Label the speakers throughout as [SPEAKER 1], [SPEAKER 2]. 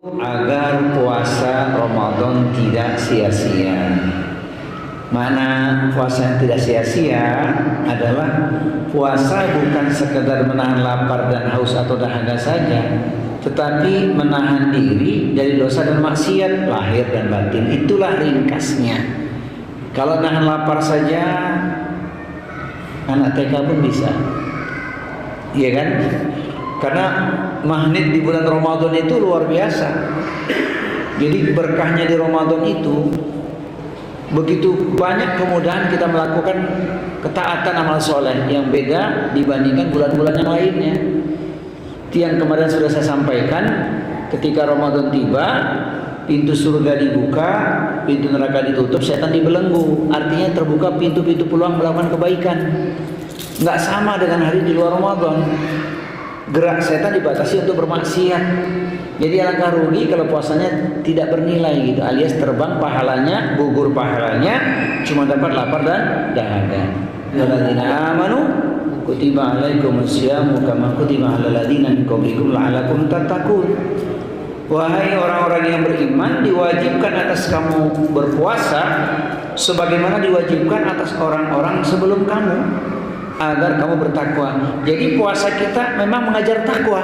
[SPEAKER 1] agar puasa Ramadan tidak sia-sia. Mana puasa yang tidak sia-sia adalah puasa bukan sekedar menahan lapar dan haus atau dahaga saja, tetapi menahan diri dari dosa dan maksiat lahir dan batin. Itulah ringkasnya. Kalau nahan lapar saja anak TK pun bisa, iya kan? Karena magnet di bulan Ramadan itu luar biasa. Jadi berkahnya di Ramadan itu begitu banyak kemudahan kita melakukan ketaatan amal soleh yang beda dibandingkan bulan-bulan yang lainnya. Itu yang kemarin sudah saya sampaikan, ketika Ramadan tiba, pintu surga dibuka, pintu neraka ditutup, setan dibelenggu. Artinya terbuka pintu-pintu peluang melakukan kebaikan. Nggak sama dengan hari di luar Ramadan. Gerak setan dibatasi untuk bermaksiat. Jadi alangkah rugi kalau puasanya tidak bernilai gitu, alias terbang pahalanya, gugur pahalanya, cuma dapat lapar dan dahaga. Alladzina amanu kutiba alaikumus syamu kama kutiba alal ladzina min qablikum la'allakum tattaqun. Wahai orang-orang yang beriman, diwajibkan atas kamu berpuasa sebagaimana diwajibkan atas orang-orang sebelum kamu, agar kamu bertakwa. Jadi puasa kita memang mengajar takwa.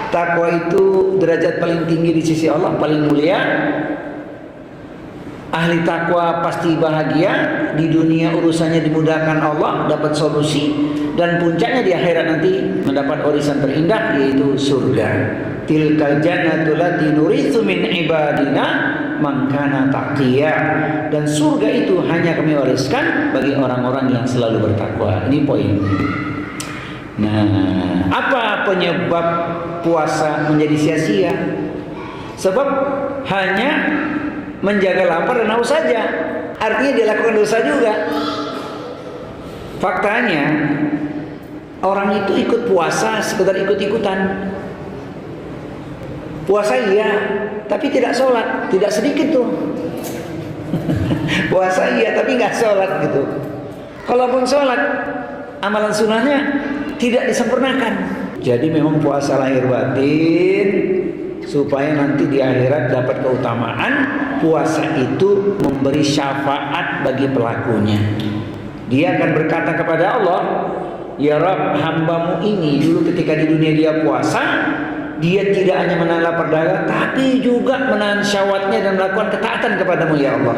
[SPEAKER 1] Takwa itu derajat paling tinggi di sisi Allah, paling mulia. Ahli takwa pasti bahagia di dunia, urusannya dimudahkan Allah, dapat solusi, dan puncaknya di akhirat nanti mendapat warisan terindah, yaitu surga. Tilkal jannatu lati nuritsu min ibadina man kana taqiya. Dan surga itu hanya kami wariskan bagi orang-orang yang selalu bertakwa. Ini poin. Nah, apa penyebab puasa menjadi sia-sia? Sebab hanya menjaga lapar dan haus saja. Artinya dia lakukan dosa juga. Faktanya orang itu ikut puasa sekedar ikut-ikutan. Puasa iya, tapi tidak sholat. Tidak sedikit tuh. Puasa iya, tapi nggak sholat gitu. Kalaupun sholat, amalan sunnahnya tidak disempurnakan. Jadi memang puasa lahir batin supaya nanti di akhirat dapat keutamaan. Puasa itu memberi syafaat bagi pelakunya. Dia akan berkata kepada Allah, ya Rabb, hambamu ini dulu ketika di dunia dia puasa, dia tidak hanya menahan lapar dahaga, tapi juga menahan syahwatnya dan melakukan ketaatan kepadamu ya Allah.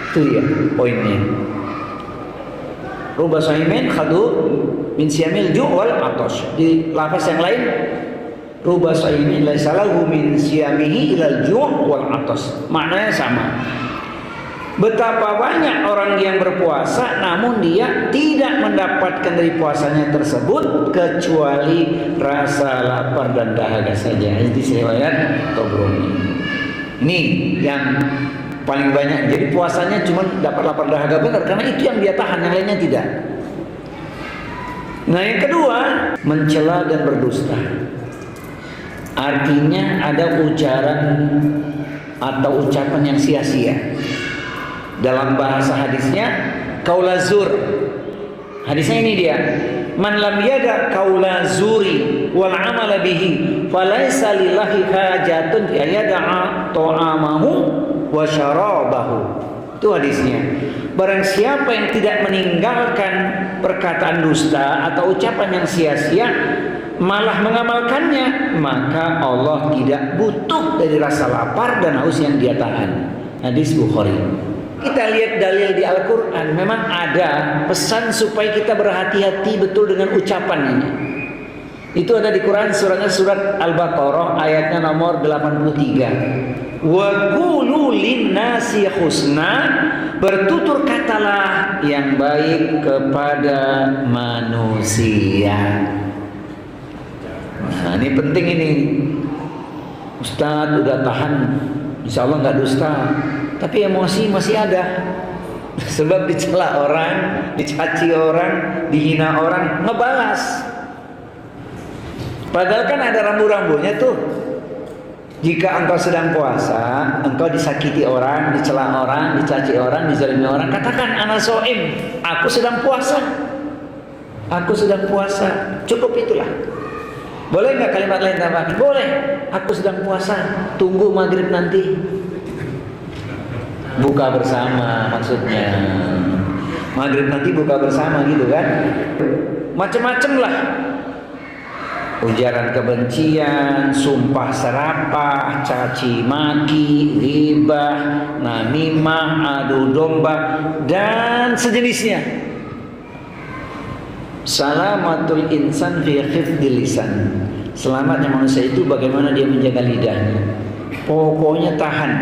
[SPEAKER 1] Itu ya poinnya. Ruba sahimin khadu min siyamil ju' wal atash. Di lafaz yang lain, ruba sahimin laisa lahu min siyamihi ilal ju' wal atash. Maknanya sama. Betapa banyak orang yang berpuasa namun dia tidak mendapatkan dari puasanya tersebut kecuali rasa lapar dan dahaga saja. Ini riwayat Tabrani. Ini yang paling banyak. Jadi puasanya cuma dapat lapar dahaga benar karena itu yang dia tahan, yang lainnya tidak. Nah, yang kedua, mencela dan berdusta. Artinya ada ujaran atau ucapan yang sia-sia. Dalam bahasa hadisnya qaula zur. Hadisnya ini dia. Man lam yada qaula zuri wal amala bihi falaysa lillahi hajatun fi yada'a ta'amahu wa syarabahu. Itu hadisnya. Barang siapa yang tidak meninggalkan perkataan dusta atau ucapan yang sia-sia, malah mengamalkannya, maka Allah tidak butuh dari rasa lapar dan haus yang dia tahan. Hadis Bukhari. Kita lihat dalil di Al-Quran, memang ada pesan supaya kita berhati-hati betul dengan ucapan ini. Itu ada di Quran, surat Al-Baqarah ayatnya nomor 83. Wa qulu linnasi husna, bertutur katalah yang baik kepada manusia. Nah, ini penting ini. Ustaz udah tahan, insya Allah nggak dusta, tapi emosi masih ada. Sebab dicela orang, dicaci orang, dihina orang, ngebalas. Padahal kan ada rambu-rambunya tuh. Jika engkau sedang puasa, engkau disakiti orang, dicela orang, dicaci orang, dizalimi orang, katakan ana shaim, aku sedang puasa. Aku sedang puasa. Cukup itulah. Boleh nggak kalimat lain tambahkan? Boleh. Aku sedang puasa, tunggu maghrib nanti. Buka bersama maksudnya. Maghrib nanti buka bersama gitu kan? Macam-macam lah. Ujaran kebencian, sumpah serapah, caci maki, ghibah, namimah, adu domba, dan sejenisnya. Salamatul insan fi khifdil lisan. Selamatnya manusia itu bagaimana dia menjaga lidahnya. Pokoknya tahan.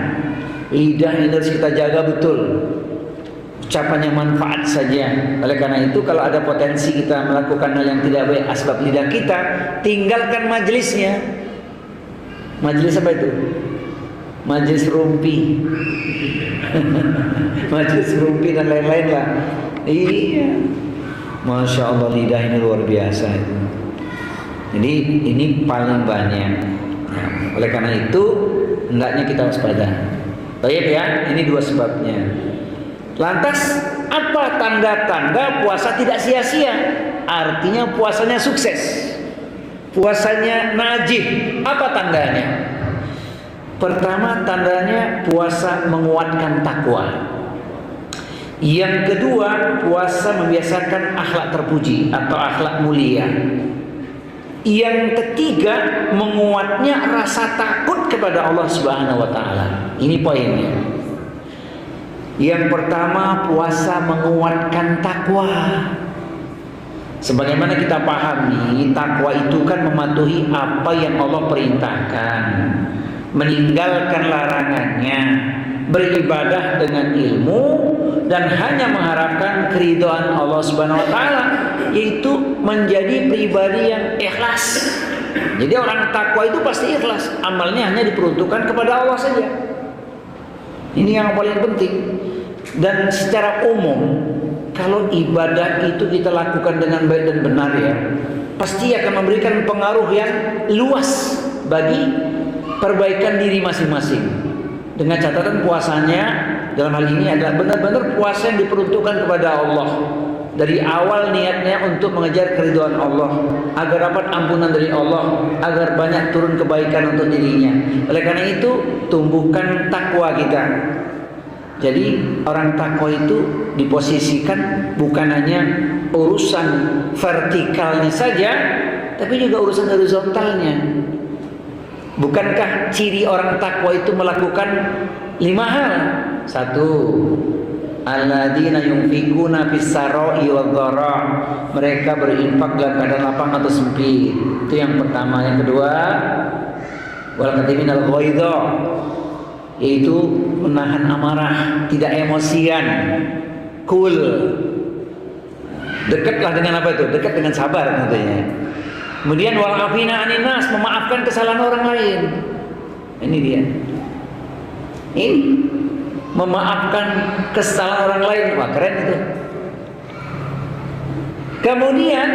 [SPEAKER 1] Lidah ini harus kita jaga betul. Ucapan yang manfaat saja. Oleh karena itu kalau ada potensi kita melakukan hal yang tidak baik asbab lidah kita, tinggalkan majelisnya. Majelis apa itu? Majelis rumpi. Majelis rumpi dan lain-lain lah. Iya. Masya Allah, lidah ini luar biasa. Jadi ini paling banyak. Nah, oleh karena itu hendaknya kita waspada. Baik ya, ini dua sebabnya. Lantas apa tanda-tanda puasa tidak sia-sia? Artinya puasanya sukses, puasanya najih. Apa tandanya? Pertama, tandanya puasa menguatkan takwa. Yang kedua, puasa membiasakan akhlak terpuji atau akhlak mulia. Yang ketiga, menguatnya rasa takut kepada Allah Subhanahu wa taala. Ini poinnya. Yang pertama, puasa menguatkan takwa. Sebagaimana kita pahami, takwa itu kan mematuhi apa yang Allah perintahkan, meninggalkan larangannya, beribadah dengan ilmu, dan hanya mengharapkan keridhaan Allah Subhanahu wa taala, yaitu menjadi pribadi yang ikhlas. Jadi orang takwa itu pasti ikhlas, amalnya hanya diperuntukkan kepada Allah saja. Ini yang paling penting. Dan secara umum, kalau ibadah itu kita lakukan dengan baik dan benar ya, pasti akan memberikan pengaruh yang luas bagi perbaikan diri masing-masing. Dengan catatan puasanya dalam hal ini adalah benar-benar puasa yang diperuntukkan kepada Allah. Dari awal niatnya untuk mengejar keridhaan Allah, agar dapat ampunan dari Allah, agar banyak turun kebaikan untuk dirinya. Oleh karena itu, tumbuhkan takwa kita. Jadi orang takwa itu diposisikan bukan hanya urusan vertikalnya saja, tapi juga urusan horizontalnya. Bukankah ciri orang takwa itu melakukan 5 hal? 1. Alladzina yunfikuna fis-sarai wadh-dharra. Mereka berinfak dalam keadaan lapang atau sempit. Itu yang pertama. Yang kedua, wal katiminal ghaidha, yaitu menahan amarah, tidak emosian, cool. Dekatlah dengan apa itu? Dekat dengan sabar tentunya. Kemudian wal afina 'anin nas, memaafkan kesalahan orang lain. Ini dia. Ini memaafkan kesalahan orang lain. Wah, keren itu. Kemudian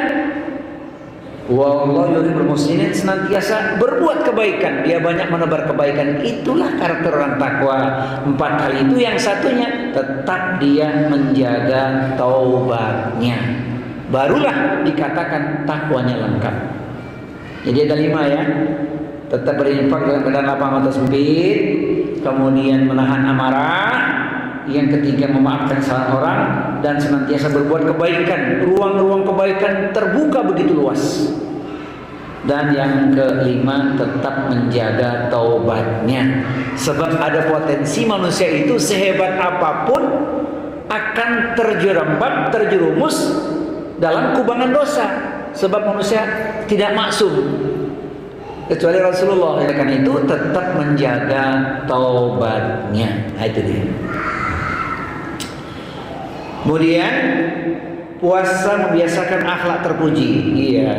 [SPEAKER 1] wallahu yuhibbul muhsinin, senantiasa berbuat kebaikan, dia banyak menebar kebaikan. Itulah karakter orang takwa. 4 hal itu, yang satunya tetap dia menjaga taubatnya, barulah dikatakan takwanya lengkap. Jadi ada 5 ya. Tetap berinfak dalam keadaan lapang atau sempit, kemudian menahan amarah, yang ketiga memaafkan kesalahan orang, dan senantiasa berbuat kebaikan. Ruang-ruang kebaikan terbuka begitu luas. Dan yang kelima, tetap menjaga taubatnya. Sebab ada potensi manusia itu sehebat apapun akan terjerembab, terjerumus dalam kubangan dosa. Sebab manusia tidak maksum, kecuali Rasulullah. Oleh karena itu tetap menjaga taubatnya. Nah, itu dia. Kemudian puasa membiasakan akhlak terpuji. Iya.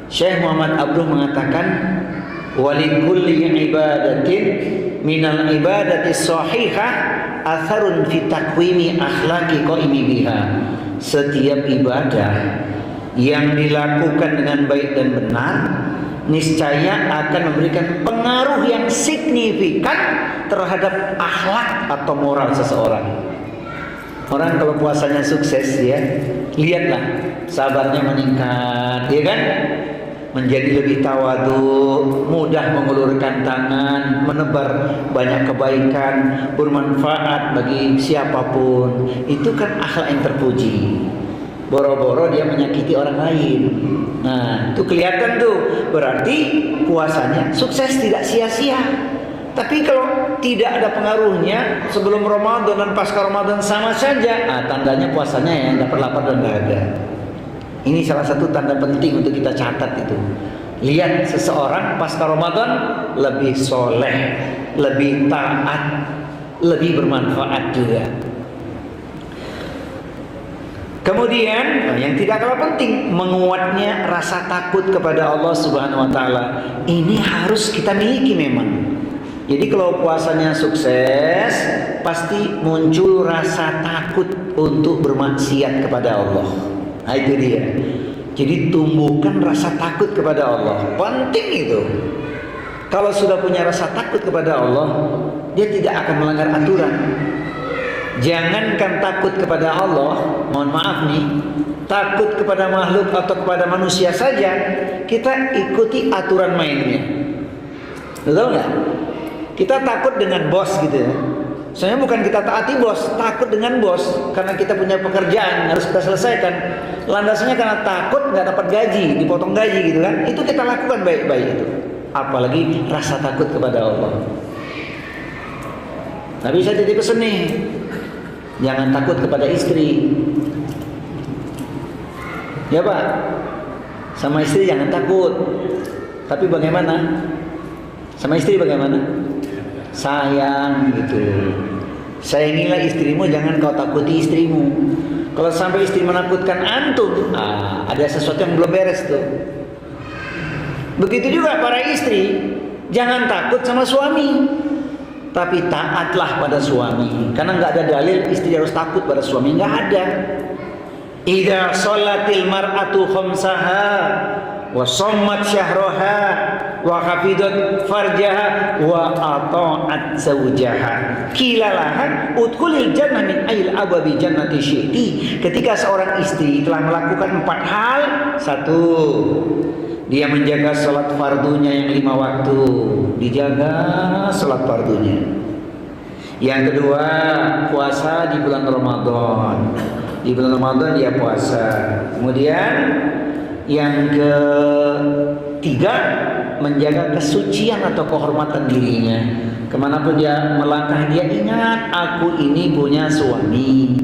[SPEAKER 1] Syekh Muhammad Abduh mengatakan, walikulli ibadatin minal ibadati shahihah atharun fi takwimi akhlaqi qaimi biha. Setiap ibadah yang dilakukan dengan baik dan benar niscaya akan memberikan pengaruh yang signifikan terhadap akhlak atau moral seseorang. Orang kalau puasanya sukses ya, lihatlah sabarnya meningkat, ya kan? menjadi lebih tawadu, mudah mengulurkan tangan, menebar banyak kebaikan, bermanfaat bagi siapapun. Itu kan akhlak yang terpuji. Boro-boro dia menyakiti orang lain. Nah, itu kelihatan tuh. Berarti puasanya sukses, tidak sia-sia. Tapi kalau tidak ada pengaruhnya, sebelum Ramadan dan pasca Ramadan sama saja, tandanya puasanya ya dapat lapar dan dahaga. Ini salah satu tanda penting untuk kita catat itu. Lihat seseorang pasca Ramadan lebih soleh, lebih taat, lebih bermanfaat juga. Kemudian yang tidak kalah penting, menguatnya rasa takut kepada Allah Subhanahu wa taala. Ini harus kita miliki memang. Jadi kalau puasanya sukses, pasti muncul rasa takut untuk bermaksiat kepada Allah. Nah, itu dia. Jadi tumbuhkan rasa takut kepada Allah. Penting itu. Kalau sudah punya rasa takut kepada Allah, dia tidak akan melanggar aturan. Jangankan takut kepada Allah, mohon maaf nih, takut kepada makhluk atau kepada manusia saja, kita ikuti aturan mainnya. Betul nggak? Kita takut dengan bos gitu ya. Soalnya bukan kita taati bos, takut dengan bos karena kita punya pekerjaan harus kita selesaikan. Landasannya karena takut nggak dapat gaji, dipotong gaji gitu kan. Itu kita lakukan baik-baik itu. Apalagi rasa takut kepada Allah. Tapi saya titip pesan nih, jangan takut kepada istri. Ya Pak, sama istri jangan takut. Tapi bagaimana? Sama istri bagaimana? Sayang gitu. Sayangilah istrimu, jangan kau takuti istrimu. Kalau sampai istri menakutkan antum, ada sesuatu yang belum beres tuh. Begitu juga para istri, jangan takut sama suami, tapi taatlah pada suami. Karena nggak ada dalil istri harus takut pada suami, nggak ada. Idza sholatil mar'atu khamsaha wa shammat syahraha wa hafidat farjaha wa ata'at zawjaha kilalaha udkhulil jannah min ayil abwabi jannati syi'ti. Ketika seorang istri telah melakukan 4 hal. 1, dia menjaga salat fardunya yang 5 waktu, dijaga salat fardunya. Yang kedua, puasa di bulan Ramadan. Di bulan Ramadan dia puasa. Kemudian yang ketiga, menjaga kesucian atau kehormatan dirinya. Kemanapun dia melangkah, dia ingat, aku ini punya suami.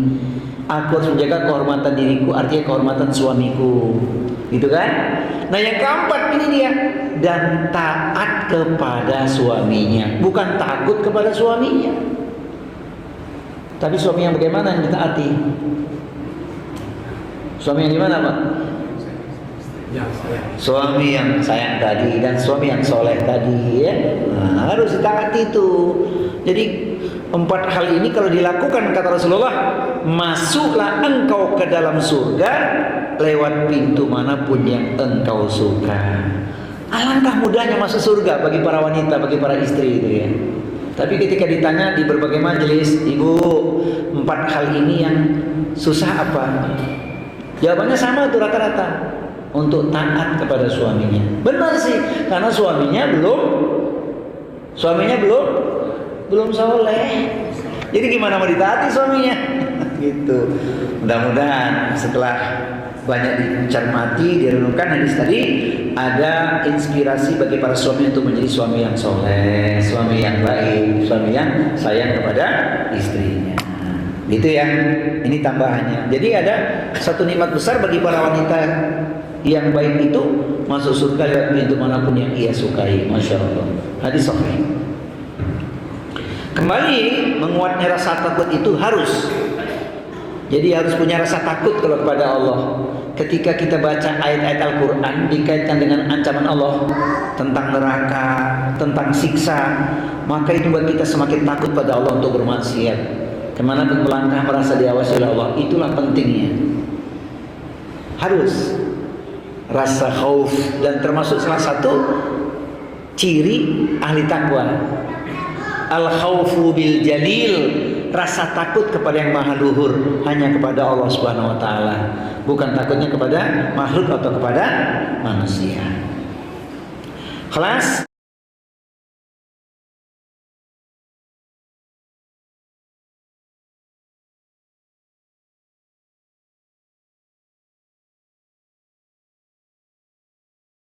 [SPEAKER 1] Aku harus menjaga kehormatan diriku, artinya kehormatan suamiku. Gitu kan? Nah yang keempat ini dia, dan taat kepada suaminya. Bukan takut kepada suaminya, tapi suami yang bagaimana yang ditaati? Suami yang gimana Pak? Suami yang sayang tadi dan suami yang soleh tadi ya. Nah, harus ditaati itu. Jadi 4 hal ini kalau dilakukan kata Rasulullah, masuklah engkau ke dalam surga lewat pintu manapun yang engkau suka. Alangkah mudahnya masuk surga bagi para wanita, bagi para istri itu ya. Tapi ketika ditanya di berbagai majelis, Ibu, 4 hal ini yang susah apa? Jawabannya sama tuh rata-rata, untuk taat kepada suaminya. Benar sih, karena suaminya belum soleh. Jadi gimana mau ditaati suaminya? Gitu. Mudah-mudahan setelah banyak dicermati, direnungkan hadis tadi, ada inspirasi bagi para suami untuk menjadi suami yang soleh, suami yang baik, suami yang sayang kepada istrinya. Gitu ya. Ini tambahannya. Jadi ada satu nikmat besar bagi para wanita yang baik itu, masuk surga lewat pintu manapun yang ia sukai. Masya Allah. Hadis sahih. Kembali, menguatnya rasa takut itu harus. Jadi harus punya rasa takut kalau kepada Allah. Ketika kita baca ayat-ayat Al-Quran dikaitkan dengan ancaman Allah tentang neraka, tentang siksa, maka itu buat kita semakin takut pada Allah untuk bermaksiat. Kemanapun melangkah merasa diawasi oleh Allah. Itulah pentingnya. Harus rasa khauf, dan termasuk salah satu ciri ahli takwa. Al-khaufu bil jalil, rasa takut kepada yang maha luhur, hanya kepada Allah Subhanahu wa taala, bukan takutnya kepada makhluk atau kepada manusia. Kelas?